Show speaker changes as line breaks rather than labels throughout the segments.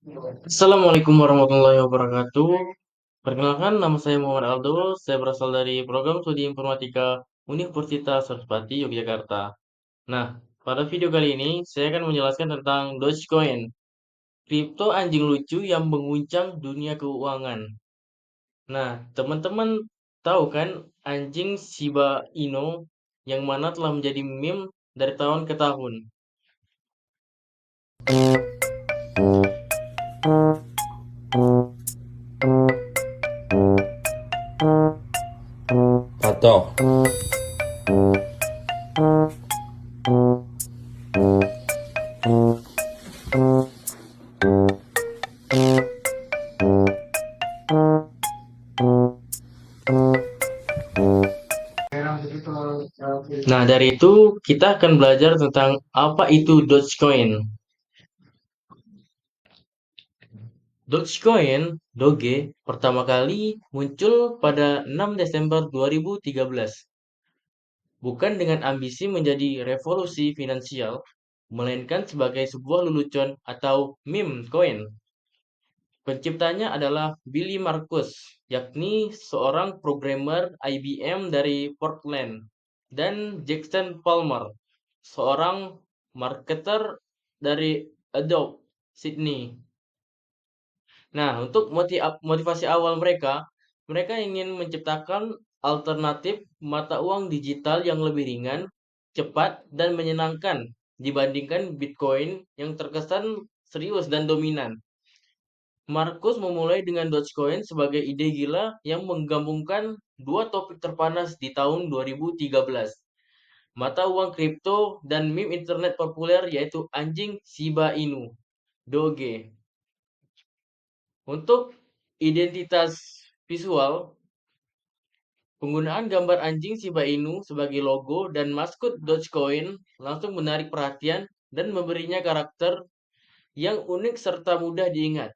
Assalamualaikum warahmatullahi wabarakatuh. Perkenalkan, nama saya Muhammad Aldo. Saya berasal dari program studi informatika Universitas Sarjapati Yogyakarta. Nah, pada video kali ini saya akan menjelaskan tentang Dogecoin, kripto anjing lucu yang mengguncang dunia keuangan. Nah, teman-teman tahu kan anjing Shiba Inu yang mana telah menjadi meme dari tahun ke tahun.
Atau
Nah, dari itu kita akan belajar tentang apa itu Dogecoin. Dogecoin, Doge, pertama kali muncul pada 6 Desember 2013, bukan dengan ambisi menjadi revolusi finansial, melainkan sebagai sebuah lelucon atau meme coin. Penciptanya adalah Billy Markus, yakni seorang programmer IBM dari Portland, dan Jackson Palmer, seorang marketer dari Adobe, Sydney. Nah, untuk motivasi awal mereka, mereka ingin menciptakan alternatif mata uang digital yang lebih ringan, cepat, dan menyenangkan dibandingkan Bitcoin yang terkesan serius dan dominan. Markus memulai dengan Dogecoin sebagai ide gila yang menggabungkan dua topik terpanas di tahun 2013. Mata uang kripto dan meme internet populer yaitu anjing Shiba Inu, Doge. Untuk identitas visual, penggunaan gambar anjing Shiba Inu sebagai logo dan maskot Dogecoin langsung menarik perhatian dan memberinya karakter yang unik serta mudah diingat.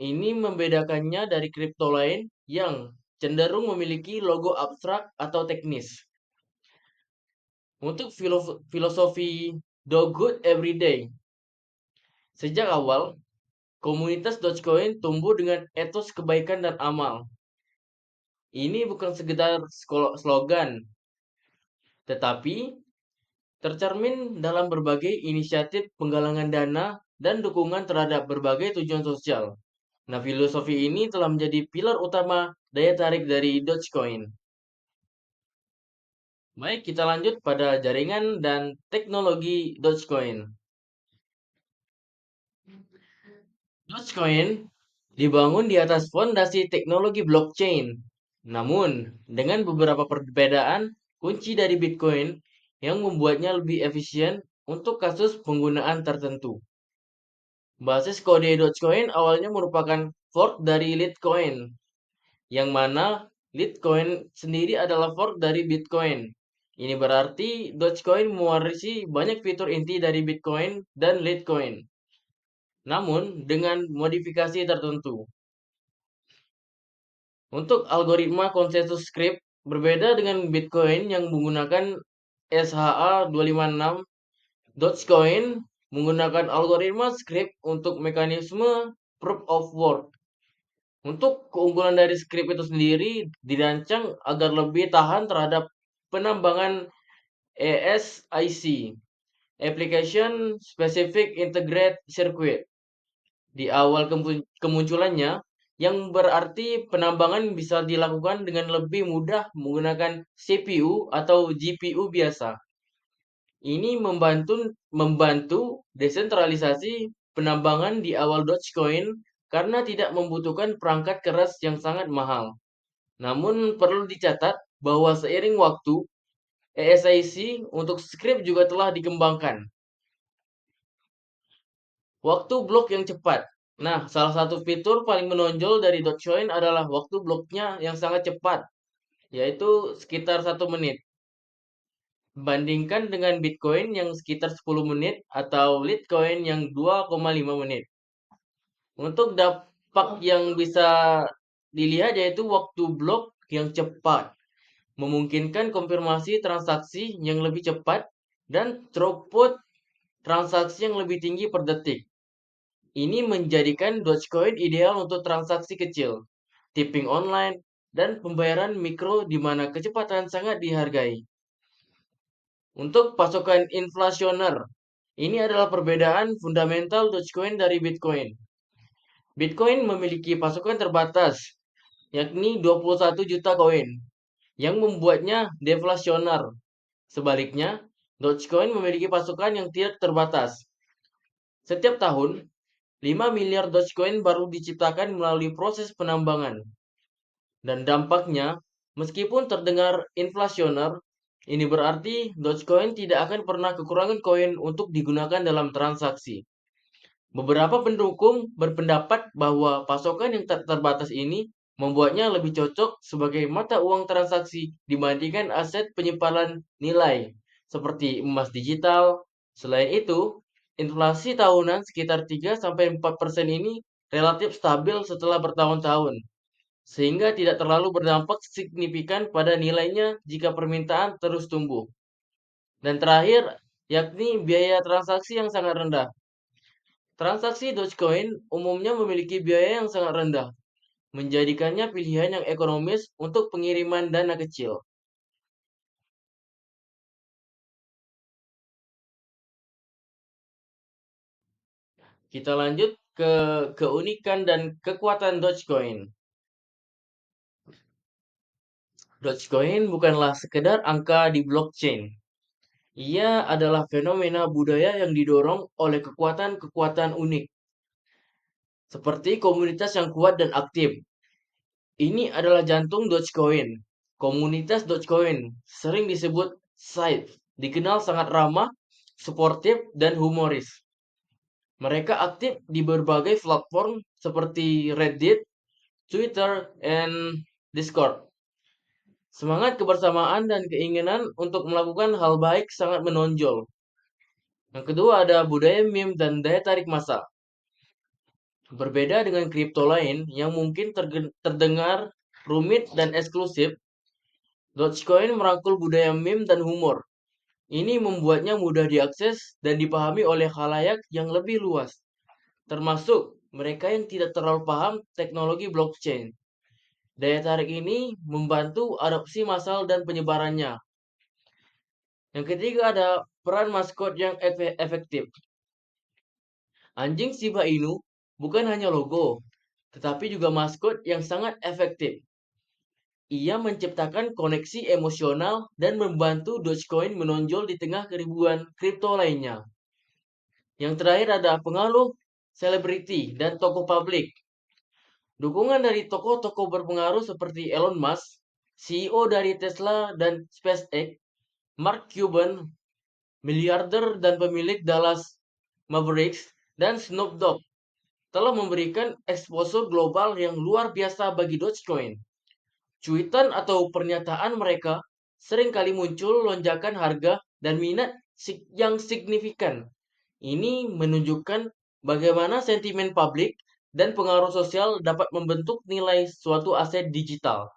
Ini membedakannya dari kripto lain yang cenderung memiliki logo abstrak atau teknis. Untuk filosofi Do Good Everyday, sejak awal, komunitas Dogecoin tumbuh dengan etos kebaikan dan amal. Ini bukan sekedar slogan, tetapi tercermin dalam berbagai inisiatif penggalangan dana dan dukungan terhadap berbagai tujuan sosial. Nah, filosofi ini telah menjadi pilar utama daya tarik dari Dogecoin. Baik, kita lanjut pada jaringan dan teknologi Dogecoin. Dogecoin dibangun di atas fondasi teknologi blockchain. Namun, dengan beberapa perbedaan kunci dari Bitcoin yang membuatnya lebih efisien untuk kasus penggunaan tertentu. Basis kode Dogecoin awalnya merupakan fork dari Litecoin, yang mana Litecoin sendiri adalah fork dari Bitcoin. Ini berarti Dogecoin mewarisi banyak fitur inti dari Bitcoin dan Litecoin, namun dengan modifikasi tertentu. Untuk algoritma konsensus script, berbeda dengan Bitcoin yang menggunakan SHA-256, Dogecoin menggunakan algoritma script untuk mekanisme proof of work. Untuk keunggulan dari script itu sendiri dirancang agar lebih tahan terhadap penambangan ASIC, Application Specific Integrated Circuit, di awal kemunculannya, yang berarti penambangan bisa dilakukan dengan lebih mudah menggunakan CPU atau GPU biasa. Ini membantu desentralisasi penambangan di awal Dogecoin karena tidak membutuhkan perangkat keras yang sangat mahal. Namun perlu dicatat bahwa seiring waktu, ASIC untuk script juga telah dikembangkan. Waktu blok yang cepat. Nah, salah satu fitur paling menonjol dari Dogecoin adalah waktu bloknya yang sangat cepat, yaitu sekitar 1 menit. Bandingkan dengan Bitcoin yang sekitar 10 menit atau Litecoin yang 2,5 menit. Untuk dampak yang bisa dilihat yaitu waktu blok yang cepat, memungkinkan konfirmasi transaksi yang lebih cepat dan throughput transaksi yang lebih tinggi per detik. Ini menjadikan Dogecoin ideal untuk transaksi kecil, tipping online, dan pembayaran mikro di mana kecepatan sangat dihargai. Untuk pasukan inflasioner, ini adalah perbedaan fundamental Dogecoin dari Bitcoin. Bitcoin memiliki pasukan terbatas, yakni 21 juta koin, yang membuatnya deflasioner. Sebaliknya, Dogecoin memiliki pasukan yang tidak terbatas. Setiap tahun, 5 miliar Dogecoin baru diciptakan melalui proses penambangan. Dan dampaknya, meskipun terdengar inflasioner, ini berarti Dogecoin tidak akan pernah kekurangan koin untuk digunakan dalam transaksi. Beberapa pendukung berpendapat bahwa pasokan yang tak terbatas ini membuatnya lebih cocok sebagai mata uang transaksi dibandingkan aset penyimpanan nilai seperti emas digital. Selain itu, inflasi tahunan sekitar 3-4% ini relatif stabil setelah bertahun-tahun, sehingga tidak terlalu berdampak signifikan pada nilainya jika permintaan terus tumbuh. Dan terakhir, yakni biaya transaksi yang sangat rendah. Transaksi Dogecoin umumnya memiliki biaya yang sangat rendah, menjadikannya pilihan yang ekonomis untuk pengiriman dana kecil. Kita lanjut ke keunikan dan kekuatan Dogecoin. Dogecoin bukanlah sekedar angka di blockchain. Ia adalah fenomena budaya yang didorong oleh kekuatan-kekuatan unik, seperti komunitas yang kuat dan aktif. Ini adalah jantung Dogecoin. Komunitas Dogecoin sering disebut Scythe, dikenal sangat ramah, suportif, dan humoris. Mereka aktif di berbagai platform seperti Reddit, Twitter, dan Discord. Semangat kebersamaan dan keinginan untuk melakukan hal baik sangat menonjol. Yang kedua ada budaya meme dan daya tarik massa. Berbeda dengan kripto lain yang mungkin terdengar rumit dan eksklusif, Dogecoin merangkul budaya meme dan humor. Ini membuatnya mudah diakses dan dipahami oleh khalayak yang lebih luas, termasuk mereka yang tidak terlalu paham teknologi blockchain. Daya tarik ini membantu adopsi massal dan penyebarannya. Yang ketiga ada peran maskot yang efektif. Anjing Shiba Inu bukan hanya logo, tetapi juga maskot yang sangat efektif. Ia menciptakan koneksi emosional dan membantu Dogecoin menonjol di tengah keribuan kripto lainnya. Yang terakhir ada pengaruh selebriti dan tokoh publik. Dukungan dari tokoh-tokoh berpengaruh seperti Elon Musk, CEO dari Tesla dan SpaceX, Mark Cuban, miliarder dan pemilik Dallas Mavericks, dan Snoop Dogg telah memberikan exposure global yang luar biasa bagi Dogecoin. Cuitan atau pernyataan mereka seringkali muncul lonjakan harga dan minat yang signifikan. Ini menunjukkan bagaimana sentimen publik dan pengaruh sosial dapat membentuk nilai suatu aset digital.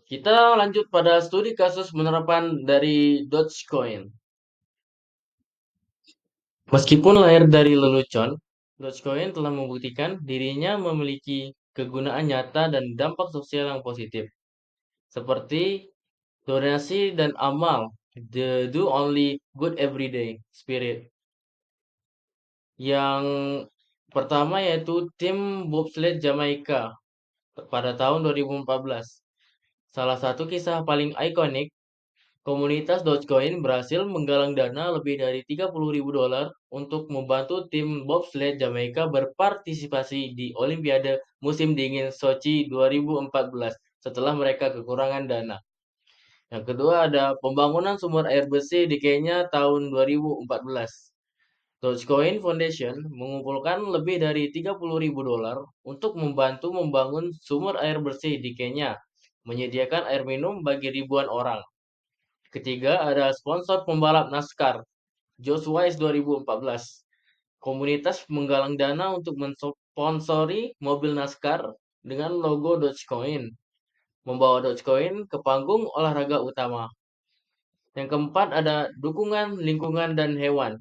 Kita lanjut pada studi kasus penerapan dari Dogecoin. Meskipun lahir dari lelucon, Dogecoin telah membuktikan dirinya memiliki kegunaan nyata dan dampak sosial yang positif, seperti donasi dan amal, the do only good everyday spirit. Yang pertama yaitu tim bobsled Jamaika pada tahun 2014. Salah satu kisah paling ikonik, komunitas Dogecoin berhasil menggalang dana lebih dari 30.000 dolar untuk membantu tim bobsled Jamaika berpartisipasi di Olimpiade musim dingin Sochi 2014 setelah mereka kekurangan dana. Yang kedua ada pembangunan sumber air bersih di Kenya tahun 2014. Dogecoin Foundation mengumpulkan lebih dari 30.000 dolar untuk membantu membangun sumber air bersih di Kenya, menyediakan air minum bagi ribuan orang. Ketiga ada sponsor pembalap NASCAR, Joshua S 2014. Komunitas menggalang dana untuk mensponsori mobil NASCAR dengan logo Dogecoin, membawa Dogecoin ke panggung olahraga utama. Yang keempat ada dukungan lingkungan dan hewan.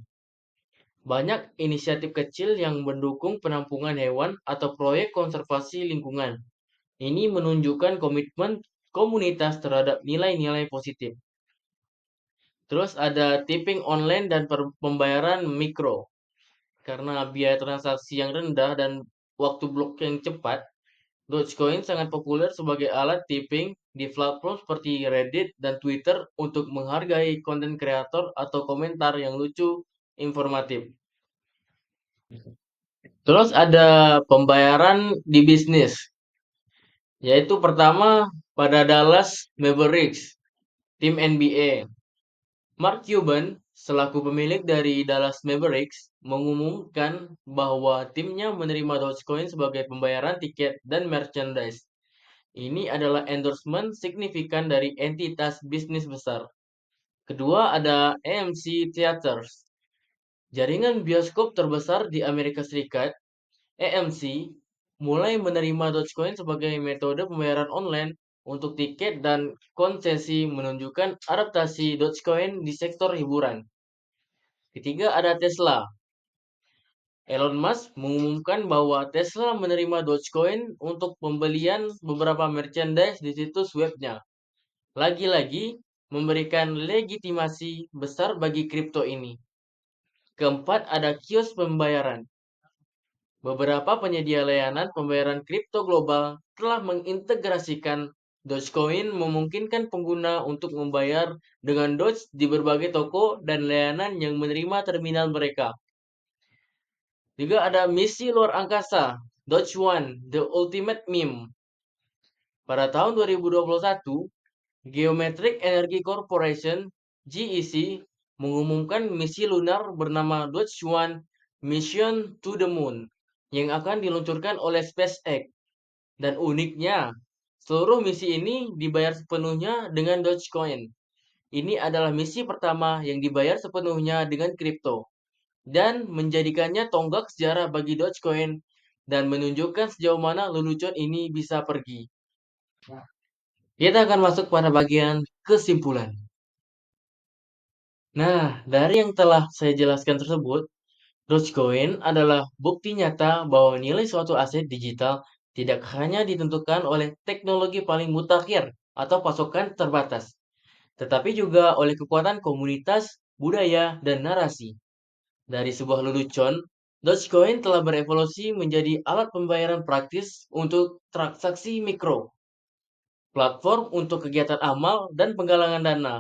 Banyak inisiatif kecil yang mendukung penampungan hewan atau proyek konservasi lingkungan. Ini menunjukkan komitmen komunitas terhadap nilai-nilai positif. Terus ada tipping online dan pembayaran mikro. Karena biaya transaksi yang rendah dan waktu blok yang cepat, Dogecoin sangat populer sebagai alat tipping di platform seperti Reddit dan Twitter untuk menghargai konten kreator atau komentar yang lucu, informatif. Terus ada pembayaran di bisnis, yaitu pertama pada Dallas Mavericks, tim NBA. Mark Cuban, selaku pemilik dari Dallas Mavericks, mengumumkan bahwa timnya menerima Dogecoin sebagai pembayaran tiket dan merchandise. Ini adalah endorsement signifikan dari entitas bisnis besar. Kedua ada AMC Theaters, jaringan bioskop terbesar di Amerika Serikat. AMC mulai menerima Dogecoin sebagai metode pembayaran online untuk tiket dan konsesi, menunjukkan adaptasi Dogecoin di sektor hiburan. Ketiga ada Tesla. Elon Musk mengumumkan bahwa Tesla menerima Dogecoin untuk pembelian beberapa merchandise di situs webnya. Lagi-lagi memberikan legitimasi besar bagi kripto ini. Keempat ada kios pembayaran. Beberapa penyedia layanan pembayaran kripto global telah mengintegrasikan Dogecoin, memungkinkan pengguna untuk membayar dengan Doge di berbagai toko dan layanan yang menerima terminal mereka. Juga ada misi luar angkasa, Doge One, The Ultimate Meme. Pada tahun 2021, Geometric Energy Corporation (GEC) mengumumkan misi lunar bernama Doge One Mission to the Moon yang akan diluncurkan oleh SpaceX. Dan uniknya, seluruh misi ini dibayar sepenuhnya dengan Dogecoin. Ini adalah misi pertama yang dibayar sepenuhnya dengan kripto dan menjadikannya tonggak sejarah bagi Dogecoin dan menunjukkan sejauh mana lelucon ini bisa pergi. Kita akan masuk pada bagian kesimpulan. Nah, dari yang telah saya jelaskan tersebut, Dogecoin adalah bukti nyata bahwa nilai suatu aset digital tidak hanya ditentukan oleh teknologi paling mutakhir atau pasokan terbatas, tetapi juga oleh kekuatan komunitas, budaya, dan narasi. Dari sebuah lelucon, Dogecoin telah berevolusi menjadi alat pembayaran praktis untuk transaksi mikro, platform untuk kegiatan amal dan penggalangan dana,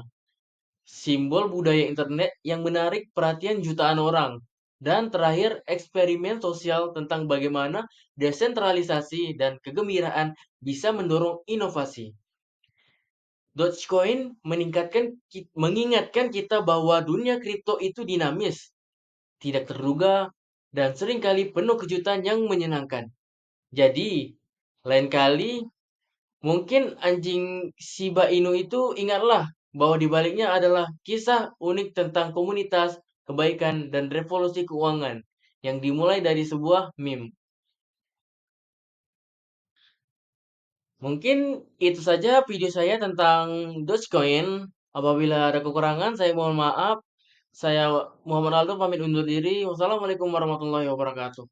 simbol budaya internet yang menarik perhatian jutaan orang, dan terakhir eksperimen sosial tentang bagaimana desentralisasi dan kegembiraan bisa mendorong inovasi. Dogecoin mengingatkan kita bahwa dunia kripto itu dinamis, tidak terduga, dan seringkali penuh kejutan yang menyenangkan. Jadi, lain kali mungkin anjing Shiba Inu itu ingatlah bahwa di baliknya adalah kisah unik tentang komunitas, kebaikan, dan revolusi keuangan yang dimulai dari sebuah meme. Mungkin itu saja video saya tentang Dogecoin. Apabila ada kekurangan, saya mohon maaf. Saya Muhammad Aldo pamit undur diri. Wassalamualaikum warahmatullahi wabarakatuh.